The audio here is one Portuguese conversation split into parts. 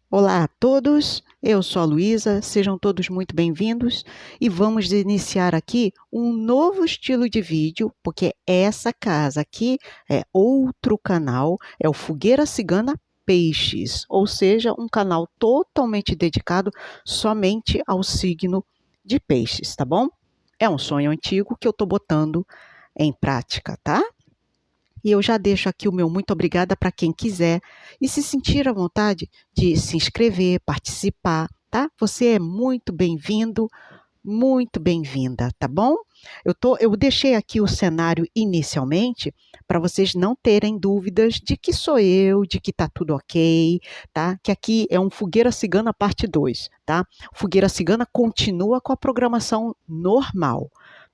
Olá a todos, eu sou a Luísa, sejam todos muito bem-vindos e vamos iniciar aqui um novo estilo de vídeo, porque essa casa aqui é outro canal, é o Fogueira Cigana Peixes, ou seja, um canal totalmente dedicado somente ao signo de peixes, tá bom? É um sonho antigo que eu estou botando em prática, tá? E eu já deixo aqui o meu muito obrigada para quem quiser e se sentir à vontade de se inscrever, participar, tá? Você é muito bem-vindo, muito bem-vinda, tá bom? Eu deixei aqui o cenário inicialmente para vocês não terem dúvidas de que sou eu, de que tá tudo ok, tá? Que aqui é um Fogueira Cigana parte 2, tá? Fogueira Cigana continua com a programação normal,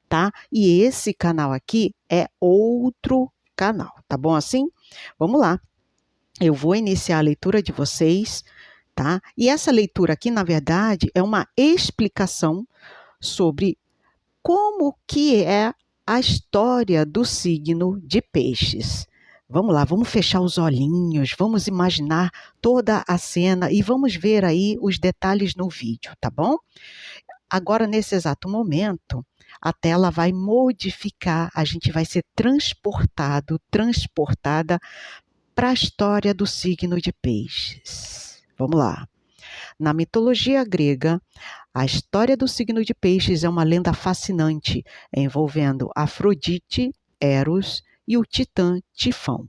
tá? E esse canal aqui é outro canal, tá bom assim? Vamos lá. Eu vou iniciar a leitura de vocês, tá? E essa leitura aqui, na verdade, é uma explicação sobre como que é a história do signo de Peixes. Vamos lá, vamos fechar os olhinhos, vamos imaginar toda a cena e vamos ver aí os detalhes no vídeo, tá bom? Agora, nesse exato momento, a tela vai modificar, a gente vai ser transportada para a história do signo de Peixes. Vamos lá. Na mitologia grega, a história do signo de Peixes é uma lenda fascinante, envolvendo Afrodite, Eros e o titã Tifão.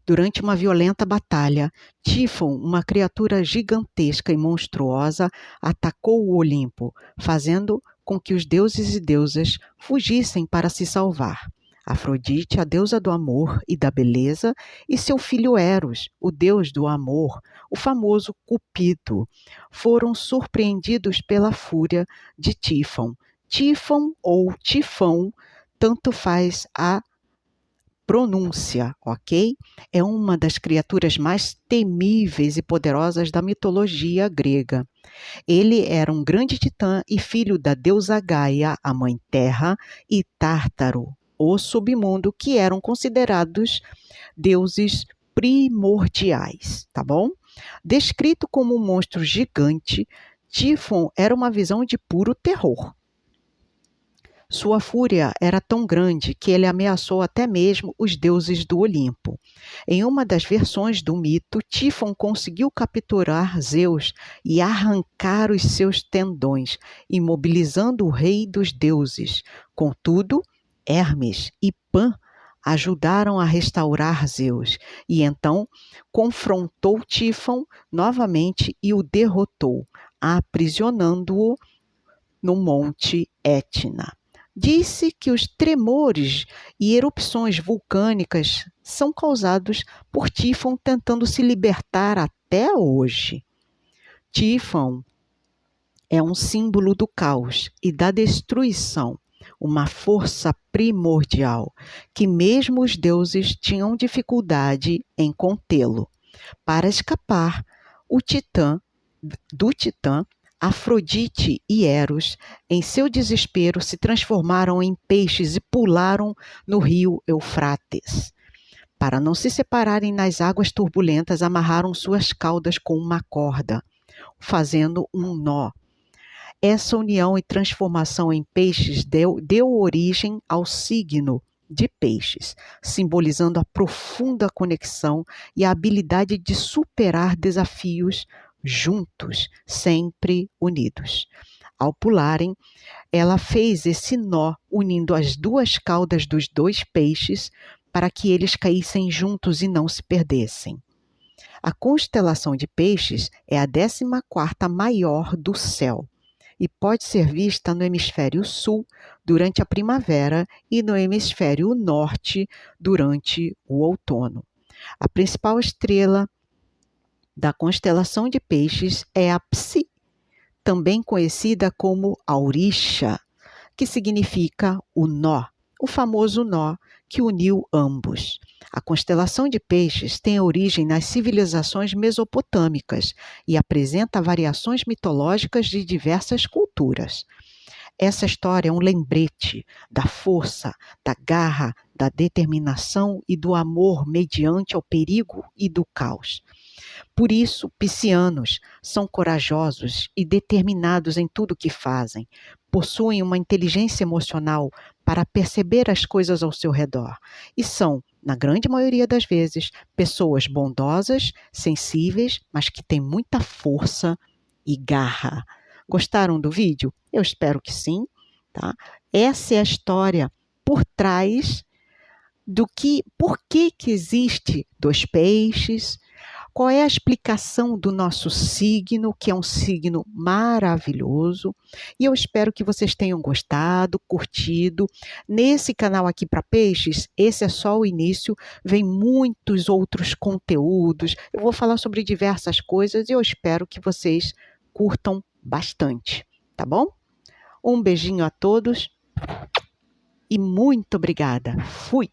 Durante uma violenta batalha, Tifon, uma criatura gigantesca e monstruosa, atacou o Olimpo, fazendo com que os deuses e deusas fugissem para se salvar. Afrodite, a deusa do amor e da beleza, e seu filho Eros, o deus do amor, o famoso Cupido, foram surpreendidos pela fúria de Tifon. Tifon ou Tifão, tanto faz a pronúncia, ok? É uma das criaturas mais temíveis e poderosas da mitologia grega. Ele era um grande titã e filho da deusa Gaia, a mãe terra, e Tártaro, o submundo, que eram considerados deuses primordiais, tá bom? Descrito como um monstro gigante, Tifon era uma visão de puro terror. Sua fúria era tão grande que ele ameaçou até mesmo os deuses do Olimpo. Em uma das versões do mito, Tifon conseguiu capturar Zeus e arrancar os seus tendões, imobilizando o rei dos deuses. Contudo, Hermes e Pan ajudaram a restaurar Zeus, e então confrontou Tifon novamente e o derrotou, aprisionando-o no Monte Etna. Disse que os tremores e erupções vulcânicas são causados por Tifon tentando se libertar até hoje. Tifon é um símbolo do caos e da destruição, uma força primordial que mesmo os deuses tinham dificuldade em contê-lo. Para escapar, do titã, Afrodite e Eros, em seu desespero, se transformaram em peixes e pularam no rio Eufrates. Para não se separarem nas águas turbulentas, amarraram suas caudas com uma corda, fazendo um nó. Essa união e transformação em peixes deu origem ao signo de peixes, simbolizando a profunda conexão e a habilidade de superar desafios juntos, sempre unidos. Ao pularem, ela fez esse nó unindo as duas caudas dos dois peixes para que eles caíssem juntos e não se perdessem. A constelação de Peixes é a 14ª maior do céu e pode ser vista no hemisfério sul durante a primavera e no hemisfério norte durante o outono. A principal estrela da constelação de Peixes é a Psi, também conhecida como Aurixa, que significa o nó, o famoso nó que uniu ambos. A constelação de Peixes tem origem nas civilizações mesopotâmicas e apresenta variações mitológicas de diversas culturas. Essa história é um lembrete da força, da garra, da determinação e do amor mediante ao perigo e do caos. Por isso, piscianos são corajosos e determinados em tudo o que fazem. Possuem uma inteligência emocional para perceber as coisas ao seu redor e são, na grande maioria das vezes, pessoas bondosas, sensíveis, mas que têm muita força e garra. Gostaram do vídeo? Eu espero que sim, tá? Essa é a história por trás por que existe dois peixes, qual é a explicação do nosso signo, que é um signo maravilhoso, e eu espero que vocês tenham gostado, curtido. Nesse canal aqui para peixes, esse é só o início, vem muitos outros conteúdos, eu vou falar sobre diversas coisas e eu espero que vocês curtam bastante, tá bom? Um beijinho a todos e muito obrigada. Fui!